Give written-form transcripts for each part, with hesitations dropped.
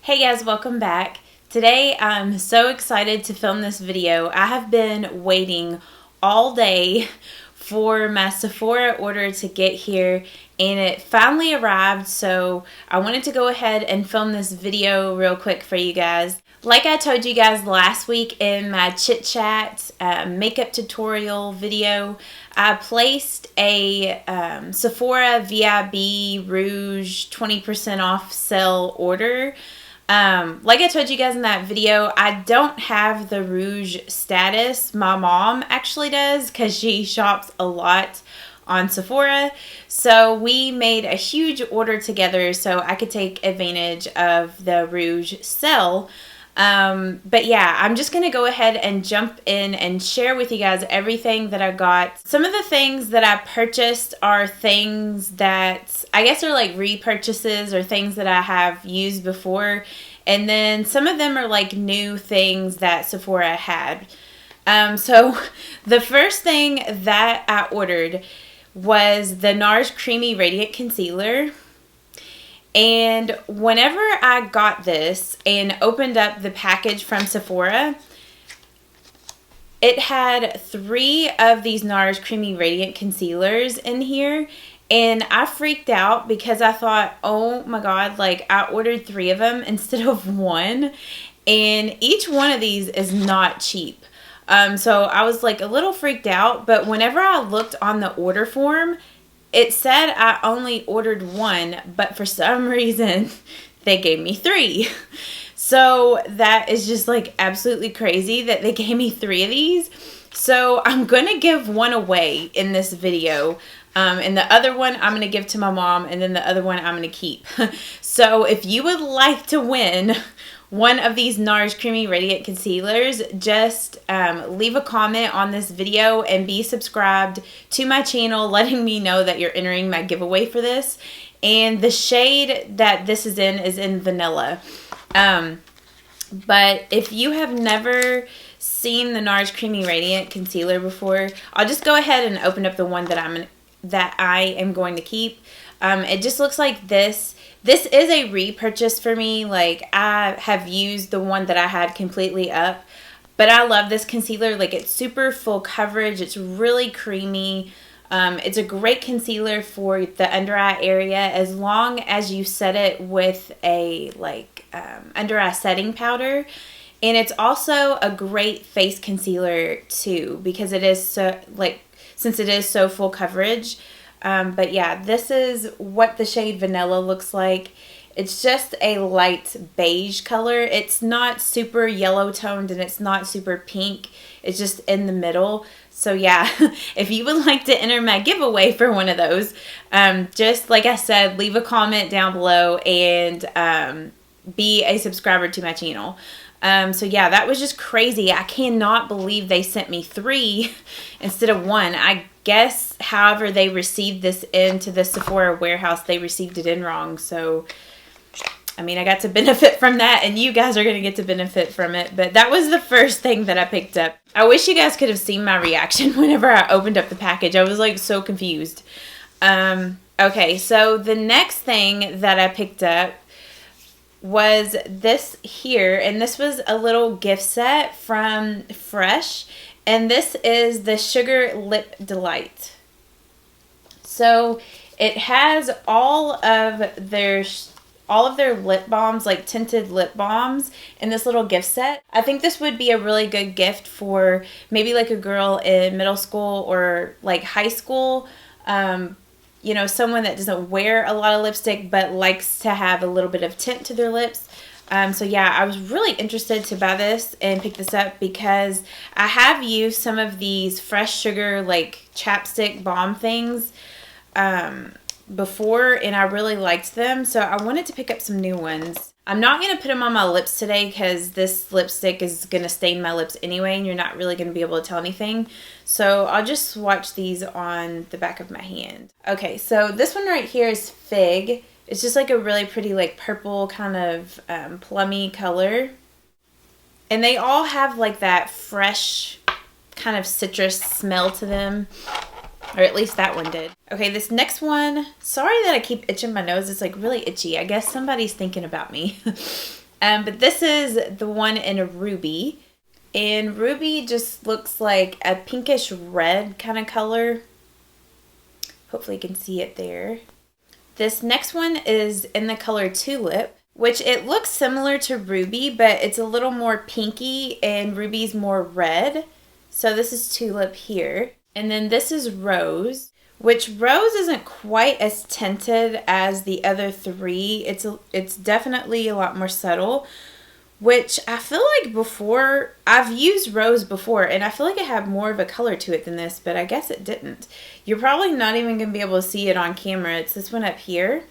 Hey guys, welcome back. Today I'm so excited to film this video. I have been waiting all day for my Sephora order to get here and it finally arrived, so I wanted to go ahead and film this video real quick for you guys. Like I told you guys last week in my chit chat makeup tutorial video, I placed a Sephora VIB Rouge 20% off sale order. Like I told you guys in that video, I don't have the Rouge status. My mom actually does because she shops a lot on Sephora. So we made a huge order together so I could take advantage of the Rouge sale. But yeah, I'm just going to go ahead and jump in and share with you guys everything that I got. Some of the things that I purchased are things that I guess are like repurchases or things that I have used before. And then some of them are like new things that Sephora had. So the first thing that I ordered was the NARS Creamy Radiant Concealer. And whenever I got this and opened up the package from Sephora, it had 3 of these NARS Creamy Radiant Concealers in here. And I freaked out because I thought, oh my god, like I ordered 3 of them instead of 1. And each one of these is not cheap. So I was like a little freaked out. But whenever I looked on the order form, it said I only ordered 1, but for some reason they gave me 3. So that is just like absolutely crazy that they gave me 3 of these. So I'm going to give 1 away in this video. And the other one I'm going to give to my mom, and then the other one I'm going to keep. So if you would like to win one of these NARS Creamy Radiant Concealers, just leave a comment on this video and be subscribed to my channel, letting me know that you're entering my giveaway for this. And the shade that this is in Vanilla. But if you have never seen the NARS Creamy Radiant Concealer before, I'll just go ahead and open up the one that I am going to keep. It just looks like this. This is a repurchase for me. Like, I have used the one that I had completely up. But I love this concealer. Like, it's super full coverage. It's really creamy. It's a great concealer for the under eye area as long as you set it with a, like, under eye setting powder. And it's also a great face concealer, too. Because it is so, like, since it is so full coverage. But yeah, this is what the shade Vanilla looks like. It's just a light beige color. It's not super yellow toned and it's not super pink. It's just in the middle. So yeah, if you would like to enter my giveaway for one of those, just like I said, leave a comment down below and be a subscriber to my channel. So yeah, that was just crazy. I cannot believe they sent me 3 instead of 1. I guess, however, they received this into the Sephora warehouse, they received it in wrong. So, I mean, I got to benefit from that, and you guys are going to get to benefit from it. But that was the first thing that I picked up. I wish you guys could have seen my reaction whenever I opened up the package. I was, like, so confused. Okay, so the next thing that I picked up was this here, and this was a little gift set from Fresh, and this is the Sugar Lip Delight. So it has all of their lip balms, like tinted lip balms, in this little gift set. I think this would be a really good gift for maybe like a girl in middle school or like high school. You know, someone that doesn't wear a lot of lipstick but likes to have a little bit of tint to their lips. So yeah, I was really interested to buy this and pick this up because I have used some of these Fresh Sugar like chapstick balm things before and I really liked them. So I wanted to pick up some new ones. I'm not going to put them on my lips today because this lipstick is going to stain my lips anyway and you're not really going to be able to tell anything. So I'll just swatch these on the back of my hand. Okay, so this one right here is Fig. It's just like a really pretty like purple kind of plummy color. And they all have like that fresh kind of citrus smell to them. Or at least that one did. Okay, this next one. Sorry that I keep itching my nose. It's like really itchy. I guess somebody's thinking about me. But this is the one in Ruby. And Ruby just looks like a pinkish red kind of color. Hopefully you can see it there. This next one is in the color Tulip, which it looks similar to Ruby, but it's a little more pinky and Ruby's more red. So this is Tulip here. And then this is Rose, which Rose isn't quite as tinted as the other three. It's definitely a lot more subtle, which I feel like before, I've used Rose before, and I feel like it had more of a color to it than this, but I guess it didn't. You're probably not even going to be able to see it on camera. It's this one up here.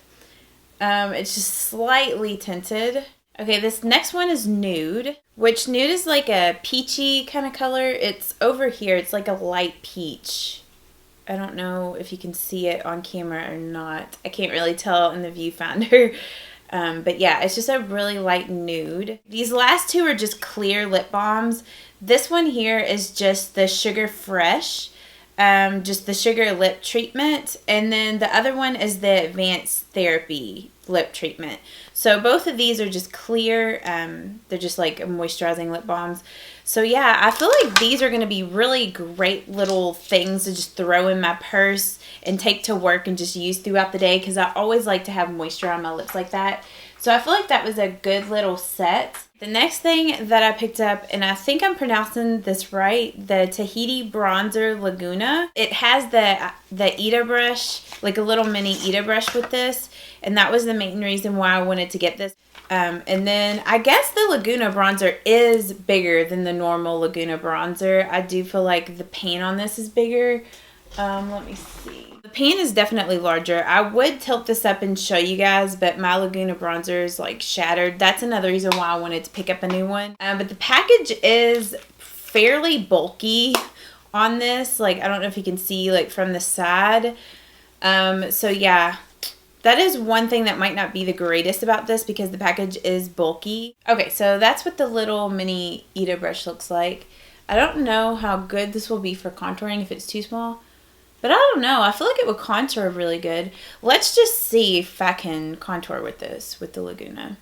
It's just slightly tinted. Okay, this next one is Nude, which Nude is like a peachy kind of color. It's over here. It's like a light peach. I don't know if you can see it on camera or not. I can't really tell in the viewfinder. But yeah, it's just a really light nude. These last two are just clear lip balms. This one here is just the Sugar Fresh, just the Sugar Lip Treatment. And then the other one is the Advanced Therapy Lip Treatment. So both of these are just clear. They're just like moisturizing lip balms. So yeah, I feel like these are going to be really great little things to just throw in my purse and take to work and just use throughout the day, because I always like to have moisture on my lips like that. So I feel like that was a good little set. The next thing that I picked up, and I think I'm pronouncing this right, the Tahiti Bronzer Laguna. It has the Ita brush, like a little mini Ita brush with this, and that was the main reason why I wanted to get this. And then I guess the Laguna bronzer is bigger than the normal Laguna bronzer. I do feel like the pan on this is bigger. Let me see. The pan is definitely larger. I would tilt this up and show you guys, but my Laguna bronzer is like shattered. That's another reason why I wanted to pick up a new one. But the package is fairly bulky on this. Like, I don't know if you can see like from the side. So yeah. That is one thing that might not be the greatest about this, because the package is bulky. Okay, so that's what the little mini Ita brush looks like. I don't know how good this will be for contouring if it's too small. But I don't know. I feel like it would contour really good. Let's just see if I can contour with this, with the Laguna.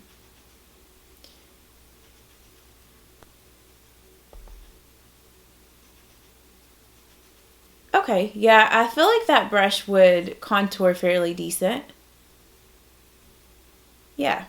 Okay, yeah, I feel like that brush would contour fairly decent. Yeah.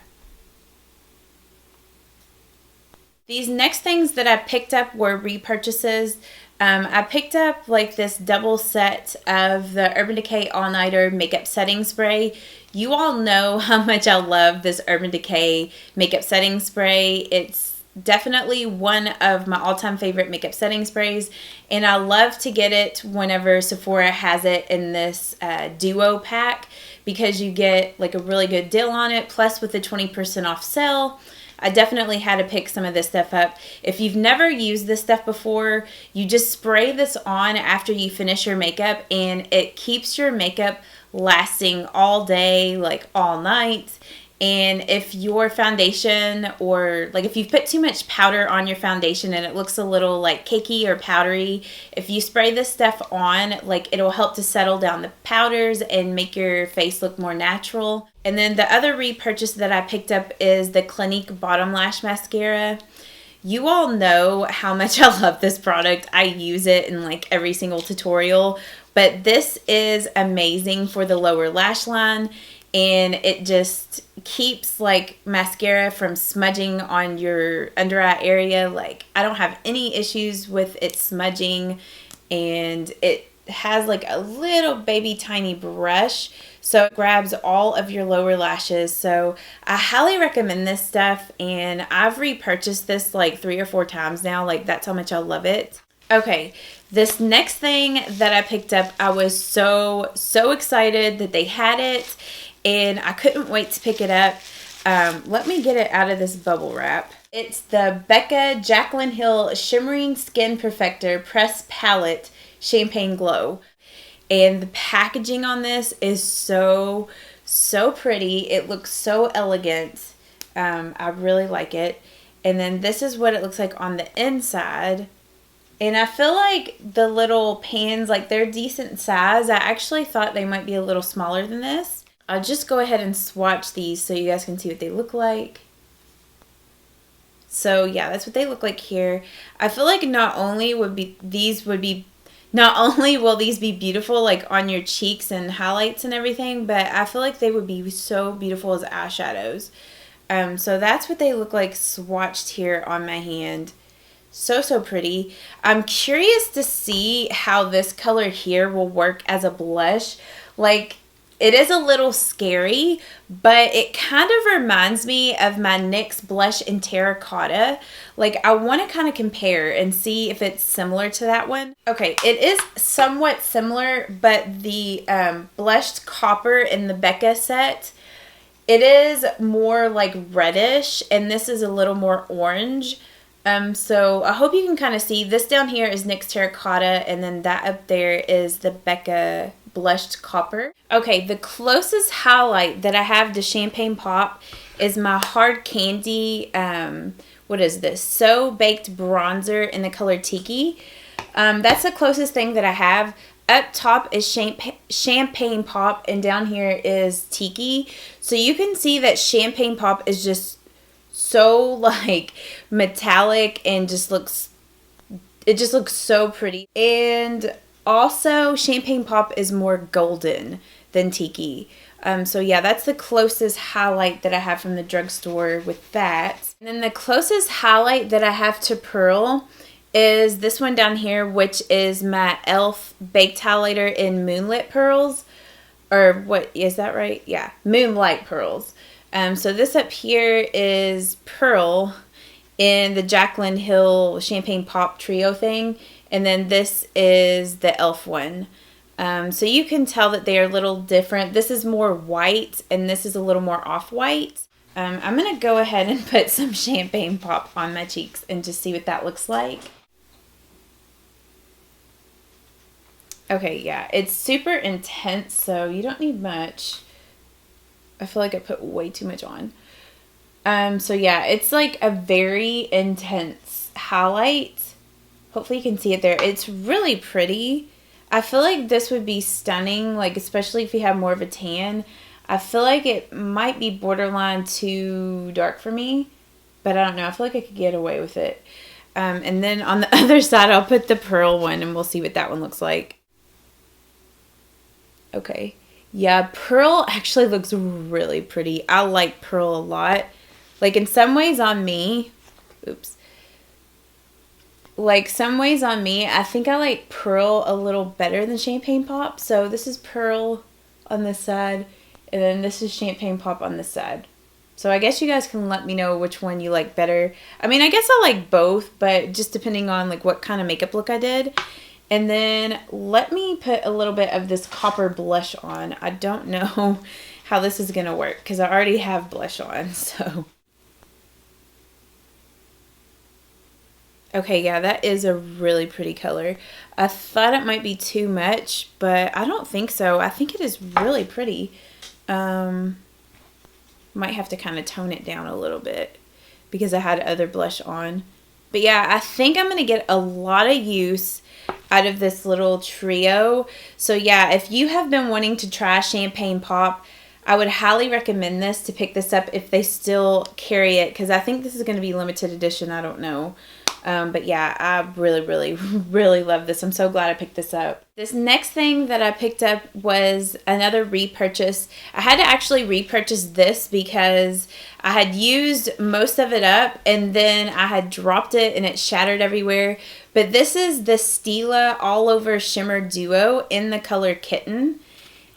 These next things that I picked up were repurchases. I picked up like this double set of the Urban Decay All Nighter Makeup Setting Spray. You all know how much I love this Urban Decay Makeup Setting Spray. It's definitely one of my all-time favorite makeup setting sprays, and I love to get it whenever Sephora has it in this duo pack, because you get like a really good deal on it, plus with the 20% off sale. I definitely had to pick some of this stuff up. If you've never used this stuff before, you just spray this on after you finish your makeup, and it keeps your makeup lasting all day, like all night. And if your foundation, or like if you've put too much powder on your foundation and it looks a little like cakey or powdery, if you spray this stuff on, like it'll help to settle down the powders and make your face look more natural. And then the other repurchase that I picked up is the Clinique Bottom Lash Mascara. You all know how much I love this product. I use it in like every single tutorial, but this is amazing for the lower lash line. And it just keeps like mascara from smudging on your under eye area. Like, I don't have any issues with it smudging, and it has like a little baby tiny brush, so it grabs all of your lower lashes. So I highly recommend this stuff, and I've repurchased this like 3 or 4 times now. Like, that's how much I love it. Okay, this next thing that I picked up, I was so excited that they had it, and I couldn't wait to pick it up. Let me get it out of this bubble wrap. It's the Becca Jaclyn Hill Shimmering Skin Perfector Press Palette Champagne Glow. And the packaging on this is so pretty. It looks so elegant. I really like it. And then this is what it looks like on the inside. And I feel like the little pans, like they're decent size. I actually thought they might be a little smaller than this. I'll just go ahead and swatch these so you guys can see what they look like. So yeah, that's what they look like here. I feel like not only will these be beautiful like on your cheeks and highlights and everything, but I feel like they would be so beautiful as eyeshadows. So that's what they look like swatched here on my hand. So pretty. I'm curious to see how this color here will work as a blush. Like, it is a little scary, but it kind of reminds me of my NYX blush in Terracotta. Like, I want to kind of compare and see if it's similar to that one. Okay, it is somewhat similar, but the blushed copper in the Becca set, it is more like reddish, and this is a little more orange. So I hope you can kind of see. This down here is NYX Terracotta, and then that up there is the Becca blushed copper. Okay, the closest highlight that I have to Champagne Pop is my Hard Candy, what is this? So Baked Bronzer in the color Tiki. That's the closest thing that I have. Up top is Champagne Pop, and down here is Tiki. So you can see that Champagne Pop is just so like metallic and just looks so pretty. And also Champagne Pop is more golden than Tiki. So yeah, that's the closest highlight that I have from the drugstore with that. And then the closest highlight that I have to Pearl is this one down here, which is my e.l.f. Baked Highlighter in Moonlit Pearls. Or what, is that right? Yeah, Moonlight Pearls. So this up here is Pearl in the Jaclyn Hill Champagne Pop Trio thing. And then this is the e.l.f. one. So you can tell that they are a little different. This is more white and this is a little more off-white. I'm going to go ahead and put some Champagne Pop on my cheeks and just see what that looks like. Okay, yeah, it's super intense, so you don't need much. I feel like I put way too much on. So yeah, it's like a very intense highlight. Hopefully you can see it there. It's really pretty. I feel like this would be stunning, like especially if you have more of a tan. I feel like it might be borderline too dark for me, but I don't know. I feel like I could get away with it. And then on the other side, I'll put the Pearl one and we'll see what that one looks like. Okay. Yeah, Pearl actually looks really pretty. I like Pearl a lot. Like in some ways on me, like some ways on me, I think I like Pearl a little better than Champagne Pop. So this is Pearl on this side, and then this is Champagne Pop on this side. So I guess you guys can let me know which one you like better. I mean, I guess I like both, but just depending on like what kind of makeup look I did. And then let me put a little bit of this copper blush on. I don't know how this is going to work because I already have blush on, so. Okay, yeah, that is a really pretty color. I thought it might be too much, but I don't think so. I think it is really pretty. Might have to kind of tone it down a little bit because I had other blush on. But yeah, I think I'm going to get a lot of use out of this little trio. So yeah, if you have been wanting to try Champagne Pop, I would highly recommend this to pick this up if they still carry it, because I think this is going to be limited edition. I don't know. But yeah, I really love this. I'm so glad I picked this up. This next thing that I picked up was another repurchase. I had to actually repurchase this because I had used most of it up and then I had dropped it and it shattered everywhere. But this is the Stila All Over Shimmer Duo in the color Kitten.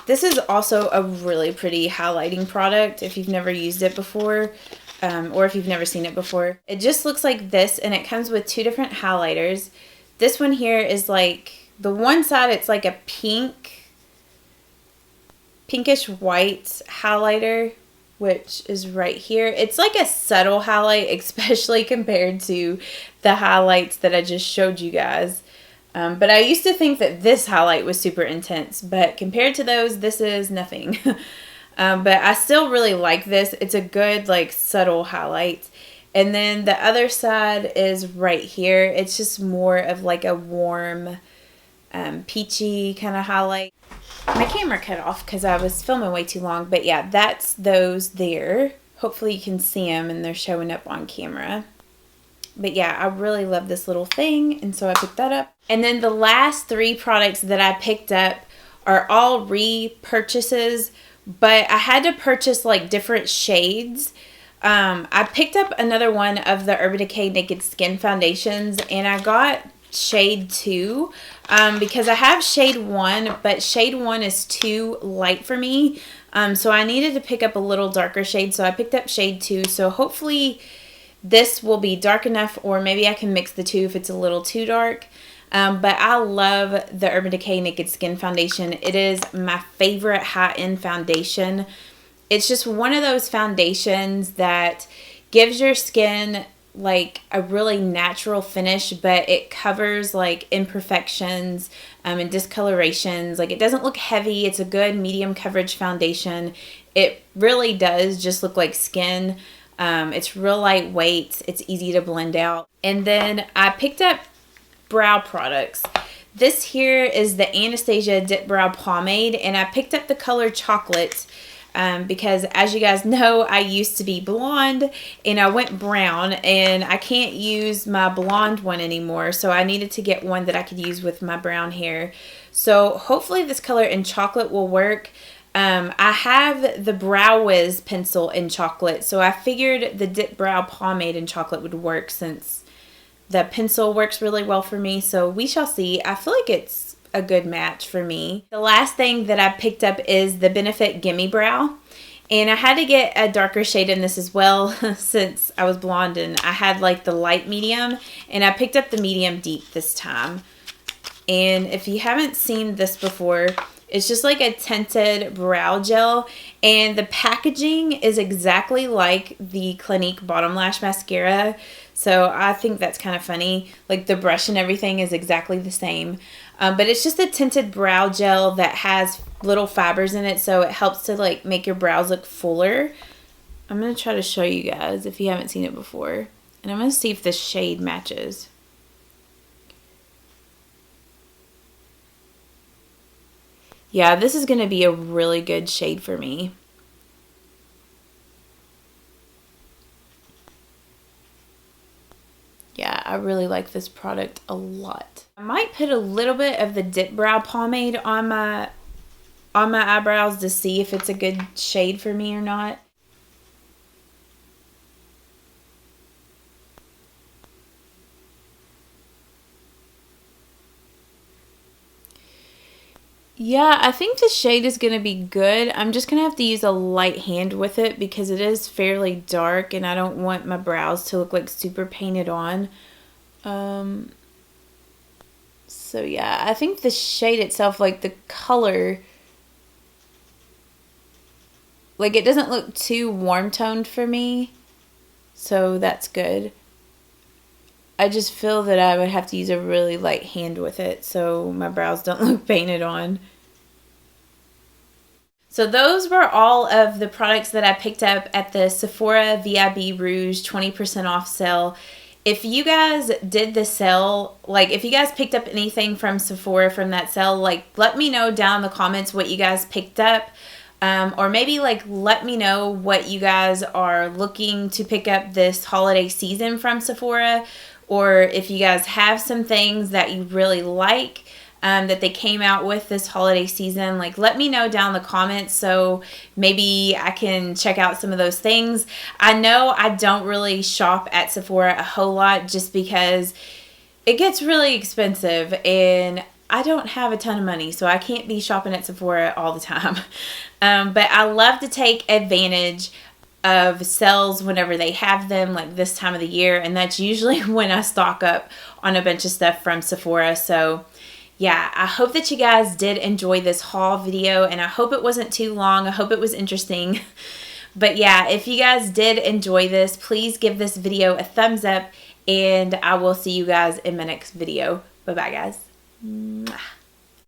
This is also a really pretty highlighting product if you've never used it before. Or if you've never seen it before. It just looks like this, and it comes with two different highlighters. This one here is like, the one side it's like a pinkish white highlighter, which is right here. It's like a subtle highlight, especially compared to the highlights that I just showed you guys. But I used to think that this highlight was super intense, but compared to those, this is nothing. But I still really like this. It's a good, like, subtle highlight. And then the other side is right here. It's just more of, like, a warm, peachy kind of highlight. My camera cut off because I was filming way too long. But, yeah, that's those there. Hopefully you can see them and they're showing up on camera. But yeah, I really love this little thing, and so I picked that up. And then the last 3 products that I picked up are all repurchases, but I had to purchase like different shades. I picked up another one of the Urban Decay Naked Skin foundations, and I got shade 2 because I have shade 1, but shade 1 is too light for me. So I needed to pick up a little darker shade, so I picked up shade 2. So hopefully this will be dark enough, or maybe I can mix the two if it's a little too dark. But I love the Urban Decay Naked Skin foundation. It is my favorite high-end foundation. It's just one of those foundations that gives your skin like a really natural finish, but it covers like imperfections and discolorations. Like, it doesn't look heavy. It's a good medium coverage foundation. It really does just look like skin. It's real lightweight. It's easy to blend out. And then I picked up brow products. This here is the Anastasia Dip Brow Pomade, and I picked up the color Chocolate because, as you guys know, I used to be blonde and I went brown, and I can't use my blonde one anymore, so I needed to get one that I could use with my brown hair. So hopefully this color in Chocolate will work. I have the Brow Wiz pencil in Chocolate, so I figured the Dip Brow Pomade in Chocolate would work since the pencil works really well for me. So we shall see. I feel like it's a good match for me. The last thing that I picked up is the Benefit Gimme Brow, and I had to get a darker shade in this as well since I was blonde and I had like the light medium, and I picked up the medium deep this time. And if you haven't seen this before, it's just like a tinted brow gel, and the packaging is exactly like the Clinique Bottom Lash Mascara. So I think that's kind of funny. Like, the brush and everything is exactly the same. But it's just a tinted brow gel that has little fibers in it, so it helps to like make your brows look fuller. I'm going to try to show you guys if you haven't seen it before. And I'm going to see if this shade matches. Yeah, this is going to be a really good shade for me. Yeah, I really like this product a lot. I might put a little bit of the Dip Brow Pomade on my eyebrows to see if it's a good shade for me or not. Yeah, I think the shade is going to be good. I'm just going to have to use a light hand with it because it is fairly dark and I don't want my brows to look like super painted on. So yeah, I think the shade itself, like the color, like it doesn't look too warm toned for me. So that's good. I just feel that I would have to use a really light hand with it so my brows don't look painted on. So those were all of the products that I picked up at the Sephora VIB Rouge 20% off sale. If you guys did the sale, like if you guys picked up anything from Sephora from that sale, like let me know down in the comments what you guys picked up. Or maybe like let me know what you guys are looking to pick up this holiday season from Sephora. Or if you guys have some things that you really like that they came out with this holiday season, like let me know down in the comments so maybe I can check out some of those things. I know I don't really shop at Sephora a whole lot just because it gets really expensive and I don't have a ton of money, so I can't be shopping at Sephora all the time. But I love to take advantage of sales whenever they have them, like this time of the year, and that's usually when I stock up on a bunch of stuff from Sephora. So yeah, I hope that you guys did enjoy this haul video, and I hope it wasn't too long. I hope it was interesting. But yeah, if you guys did enjoy this, please give this video a thumbs up, and I will see you guys in my next video. Bye bye, guys. Mwah.